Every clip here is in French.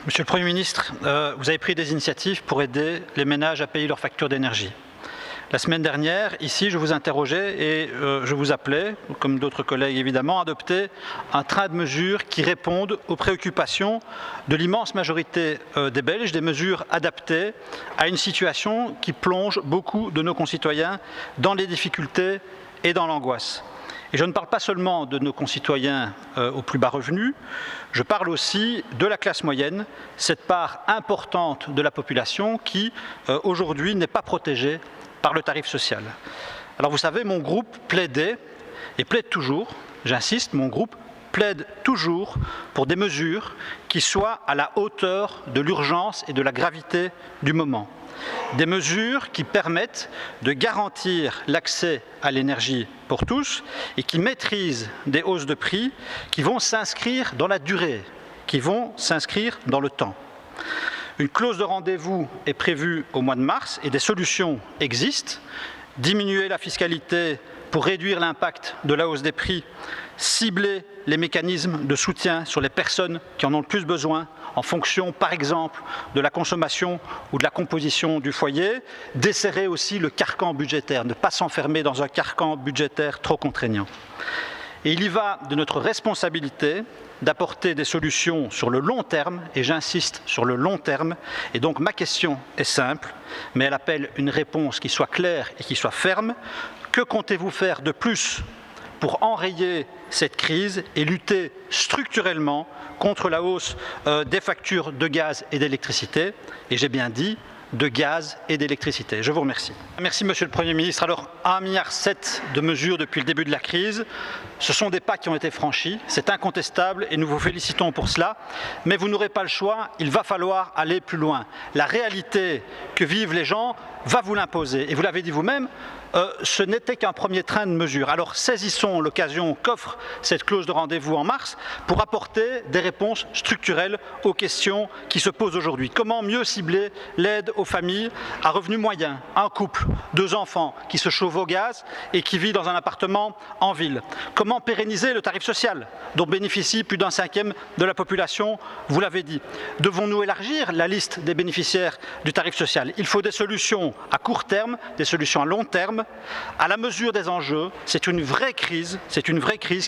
Monsieur le Premier ministre, vous avez pris des initiatives pour aider les ménages à payer leurs factures d'énergie. La semaine dernière, ici, je vous interrogeais et je vous appelais, comme d'autres collègues évidemment, à adopter un train de mesures qui répondent aux préoccupations de l'immense majorité des Belges, des mesures adaptées à une situation qui plonge beaucoup de nos concitoyens dans les difficultés et dans l'angoisse. Et je ne parle pas seulement de nos concitoyens aux plus bas revenus, je parle aussi de la classe moyenne, cette part importante de la population qui, aujourd'hui, n'est pas protégée par le tarif social. Alors vous savez, mon groupe plaidait, et plaide toujours, j'insiste, mon groupe plaide toujours pour des mesures qui soient à la hauteur de l'urgence et de la gravité du moment. Des mesures qui permettent de garantir l'accès à l'énergie pour tous et qui maîtrisent des hausses de prix qui vont s'inscrire dans la durée, qui vont s'inscrire dans le temps. Une clause de rendez-vous est prévue au mois de mars et des solutions existent. Diminuer la fiscalité pour réduire l'impact de la hausse des prix, cibler les mécanismes de soutien sur les personnes qui en ont le plus besoin en fonction, par exemple, de la consommation ou de la composition du foyer, desserrer aussi le carcan budgétaire, ne pas s'enfermer dans un carcan budgétaire trop contraignant. Et il y va de notre responsabilité d'apporter des solutions sur le long terme, et j'insiste sur le long terme, et donc ma question est simple, mais elle appelle une réponse qui soit claire et qui soit ferme. Que comptez-vous faire de plus pour enrayer cette crise et lutter structurellement contre la hausse des factures de gaz et d'électricité? Et j'ai bien dit de gaz et d'électricité. Je vous remercie. Merci Monsieur le Premier ministre. Alors 1,7 milliard de mesures depuis le début de la crise. Ce sont des pas qui ont été franchis, c'est incontestable et nous vous félicitons pour cela. Mais vous n'aurez pas le choix, il va falloir aller plus loin. La réalité que vivent les gens va vous l'imposer. Et vous l'avez dit vous-même, ce n'était qu'un premier train de mesures. Alors saisissons l'occasion qu'offre cette clause de rendez-vous en mars pour apporter des réponses structurelles aux questions qui se posent aujourd'hui. Comment mieux cibler l'aide aux familles à revenus moyens, un couple, 2 enfants qui se chauffe au gaz et qui vit dans un appartement en ville? Comment pérenniser le tarif social dont bénéficie plus d'1/5 de la population? Vous l'avez dit. Devons-nous élargir la liste des bénéficiaires du tarif social? Il faut des solutions à court terme, des solutions à long terme, à la mesure des enjeux. C'est une vraie crise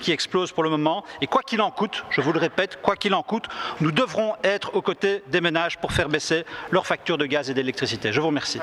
qui explose pour le moment et quoi qu'il en coûte, je vous le répète, quoi qu'il en coûte, nous devrons être aux côtés des ménages pour faire baisser leurs factures de gaz et d'électricité. Je vous remercie.